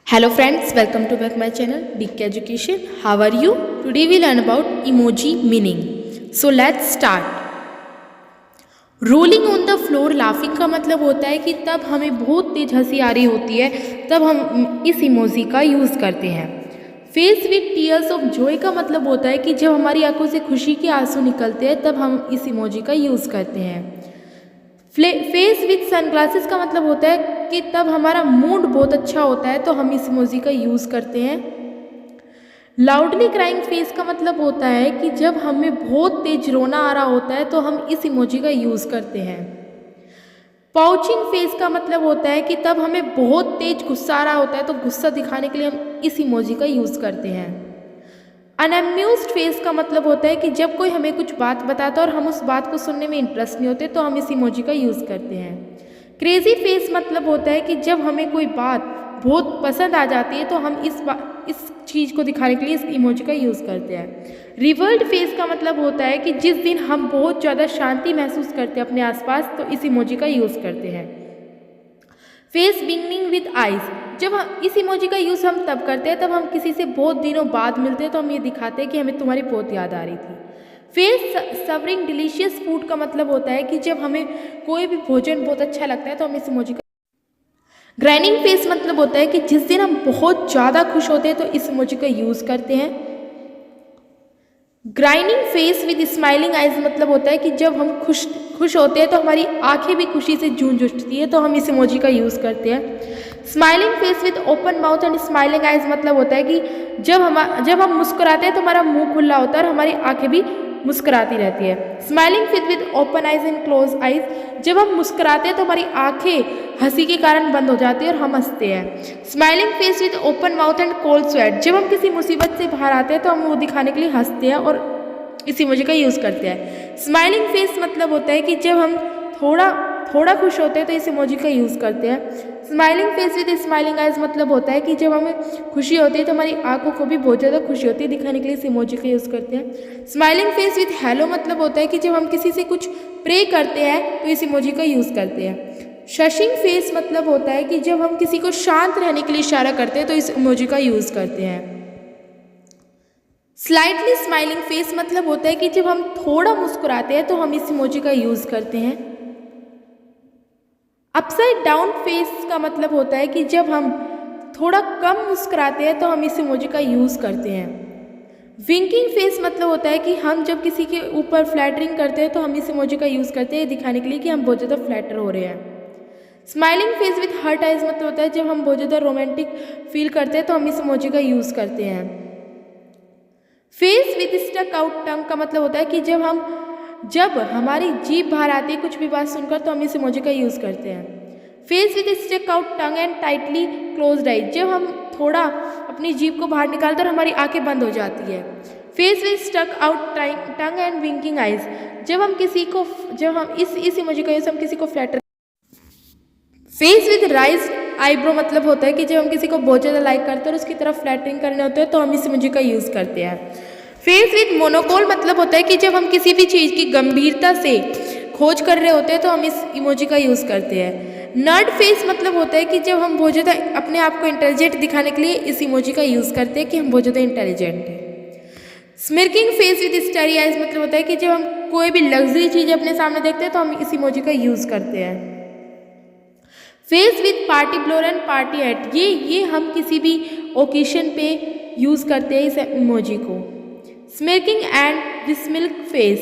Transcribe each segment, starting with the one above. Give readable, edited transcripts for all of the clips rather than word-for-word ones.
Hello friends, welcome to back my channel DK Education. How are you? Today we learn about emoji meaning. So let's start. Rolling on the floor laughing का मतलब होता है कि तब हमें बहुत तेज हंसी आ रही होती है, तब हम इस इमोजी का यूज़ करते हैं। Face with tears of Joy का मतलब होता है कि जब हमारी आंखों से खुशी के आंसू निकलते हैं तब हम इस इमोजी का यूज़ करते हैं। फेस विथ सनग्लासेस का मतलब होता है कि तब हमारा मूड बहुत अच्छा होता है तो हम इस इमोजी का यूज़ करते हैं। लाउडली क्राइंग फेस का मतलब होता है कि जब हमें बहुत तेज रोना आ रहा होता है तो हम इस इमोजी का यूज़ करते हैं। पाउचिंग फेस का मतलब होता है कि तब हमें बहुत तेज गुस्सा आ रहा होता है तो गुस्सा दिखाने के लिए हम इस इमोजी का यूज़ करते हैं। अनअम्यूज्ड फेस का मतलब होता है कि जब कोई हमें कुछ बात बताता है और हम उस बात को सुनने में इंटरेस्ट नहीं होते तो हम इस इमोजी का यूज़ करते हैं। क्रेजी फेस मतलब होता है कि जब हमें कोई बात बहुत पसंद आ जाती है तो हम इस चीज़ को दिखाने के लिए इस इमोजी का यूज़ करते हैं। रिवर्ल्ड फेस का मतलब होता है कि जिस दिन हम बहुत ज़्यादा शांति महसूस करते हैं अपने आसपास तो इस इमोजी का यूज़ करते हैं। फेस बिगनिंग विद आइज, जब हम इस इमोजी का यूज़ हम तब करते हैं तब हम किसी से बहुत दिनों बाद मिलते हैं तो हम ये दिखाते हैं कि हमें तुम्हारी बहुत याद आ रही थी। फेस सवरिंग डिलीशियस फूड का मतलब होता है कि जब हमें कोई भी भोजन बहुत अच्छा लगता है तो हम इस इमोजी का। ग्राइनिंग फेस मतलब होता है कि जिस दिन हम बहुत ज़्यादा खुश होते हैं तो इस इमोजी का यूज़ करते हैं। ग्राइनिंग फेस विद स्माइलिंग आइज मतलब होता है कि जब हम खुश होते हैं तो हमारी आंखें भी खुशी से जूझ उठती है तो हम इस इमोजी का यूज़ करते हैं। Smiling face with open mouth and smiling eyes मतलब होता है कि जब हम मुस्कुराते हैं तो हमारा मुंह खुला होता है और हमारी आंखें भी मुस्कुराती रहती है। Smiling face with open eyes and close eyes, जब हम मुस्कुराते हैं तो हमारी आंखें हंसी के कारण बंद हो जाती है और हम हंसते हैं। Smiling face with open mouth and cold sweat, जब हम किसी मुसीबत से बाहर आते हैं तो हम वो दिखाने के लिए हंसते हैं और इस इमोजी का यूज़ करते हैं। स्माइलिंग फेस मतलब होता है कि जब हम थोड़ा खुश होते हैं तो इस इमोजी का यूज़ करते हैं। Smiling face with smiling eyes मतलब होता है कि जब हमें खुशी होती है तो हमारी आंखों को भी बहुत ज़्यादा खुशी होती है दिखाने के लिए इस इमोजी का यूज़ करते हैं। स्माइलिंग फेस विद हेलो मतलब होता है कि जब हम किसी से कुछ प्रे करते हैं तो इस इमोजी का यूज़ करते हैं। शशिंग फेस मतलब होता है कि जब हम किसी को शांत रहने के लिए इशारा करते हैं तो इस इमोजी का यूज़ करते हैं। स्लाइटली स्माइलिंग फेस मतलब होता है कि जब हम थोड़ा मुस्कुराते हैं तो हम इस इमोजी का यूज़ करते हैं। अपसाइड डाउन फेस का मतलब होता है कि जब हम थोड़ा कम मुस्कुराते हैं तो हम इस इमोजी का यूज़ करते हैं। विंकिंग फेस मतलब होता है कि हम जब किसी के ऊपर फ्लैटरिंग करते हैं तो हम इस इमोजी का यूज़ करते हैं दिखाने के लिए कि हम बहुत ज़्यादा फ्लैटर हो रहे हैं। Smiling face with heart eyes मतलब होता है जब हम बहुत ज़्यादा रोमांटिक फील करते हैं तो हम इस इमोजी का यूज़ करते हैं। फेस विद स्टक आउट टंग का मतलब होता है कि जब हमारी जीभ बाहर आती है कुछ भी बात सुनकर तो हम इस इमोजी का यूज़ करते हैं। Face with stuck out tongue and tightly closed eyes, जब हम थोड़ा अपनी जीभ को बाहर निकालते हैं और हमारी आंखें बंद हो जाती है। Face with stuck out tongue and winking eyes, जब हम इस इमोजी का यूज़ हम किसी को flatter. Face with raise eyebrow मतलब होता है कि जब हम किसी को बहुत ज़्यादा लाइक करते हैं और उसकी तरफ फ्लैटरिंग करने होते हैं तो हम इस इमोजी का यूज़ करते हैं। फेस विद मोनोकोल मतलब होता है कि जब हम किसी भी चीज़ की गंभीरता से खोज कर रहे होते हैं तो हम इस इमोजी का यूज़ करते हैं। नर्ड फेस मतलब होता है कि जब हम बहुत ज़्यादा अपने आप को इंटेलिजेंट दिखाने के लिए इस इमोजी का यूज़ करते हैं कि हम बहुत ज़्यादा इंटेलिजेंट हैं। स्मिर्किंग फेस विद स्टेरी आइज मतलब होता है कि जब हम कोई भी लग्जरी चीज़ अपने सामने देखते हैं तो हम इस इमोजी का यूज़ करते हैं। फेस विद पार्टी ब्लोर एंड पार्टी एट, ये हम किसी भी ओकेशन पे यूज़ करते हैं इस इमोजी को। स्मिर्किंग एंड विस्मिल्क फेस,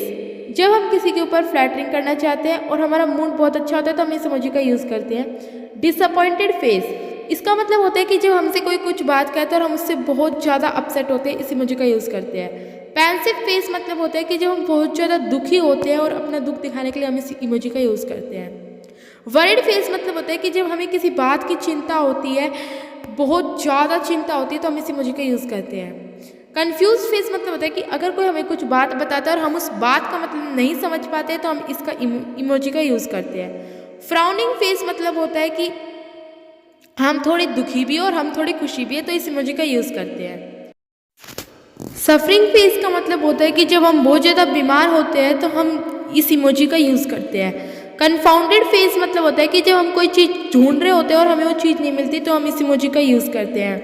जब हम किसी के ऊपर फ्लैटरिंग करना चाहते हैं और हमारा मूड बहुत अच्छा होता है तो हम इस इमोजी का यूज़ करते हैं। डिसअपॉइंटेड फेस, इसका मतलब होता है कि जब हमसे कोई कुछ बात कहता है और हम उससे बहुत ज़्यादा अपसेट होते हैं इस इमोजी का यूज़ करते हैं। पेंसिव फेस मतलब होता है कि जब हम बहुत ज़्यादा दुखी होते हैं और अपना दुख दिखाने के लिए हम इस इमोजी का यूज़ करते हैं। वरीड फेस मतलब होता है कि जब हमें किसी बात की चिंता होती है, बहुत ज़्यादा चिंता होती है तो हम इस इमोजी का यूज़ करते हैं। कंफ्यूज फेस मतलब होता है कि अगर कोई हमें कुछ बात बताता है और हम उस बात का मतलब नहीं समझ पाते तो हम इसका इमोजी का यूज़ करते हैं। फ्राउनिंग फेस मतलब होता है कि हम थोड़े दुखी भी और हम थोड़ी खुशी भी है तो इस इमोजी का यूज़ करते हैं। सफरिंग फेस का मतलब होता है कि जब हम बहुत ज़्यादा बीमार होते हैं तो हम इस इमोजी का यूज़ करते हैं। कन्फाउंडेड फेस मतलब होता है कि जब हम कोई चीज़ ढूंढ रहे होते हैं और हमें वो चीज़ नहीं मिलती तो हम इस इमोजी का यूज़ करते हैं।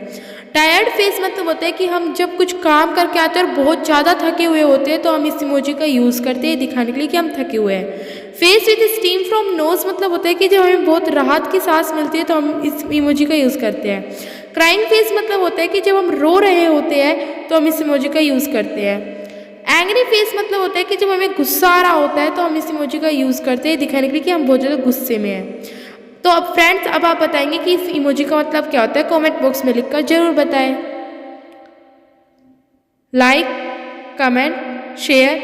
टायर्ड फेस मतलब होता है कि हम जब कुछ काम करके आते हैं और बहुत ज़्यादा थके हुए होते हैं तो हम इस इमोजी का यूज़ करते हैं दिखाने के लिए कि हम थके हुए हैं। Face with steam from knows मतलब होता है कि जब हमें बहुत राहत की सांस मिलती है तो हम इस इमोजी का यूज़ करते हैं। क्राइंग फेस मतलब होता है कि जब हम रो रहे होते हैं तो हम इस इमोजी का यूज़ करते हैं। एंग्री फेस मतलब होता है कि जब हमें गुस्सा आ रहा होता है तो हम इस इमोजी का यूज़ करते हैं दिखाने के लिए कि हम बहुत ज़्यादा गुस्से में हैं। तो अब फ्रेंड्स अब आप बताएंगे कि इस इमोजी का मतलब क्या होता है, कमेंट बॉक्स में लिखकर ज़रूर बताएं। Like, comment, share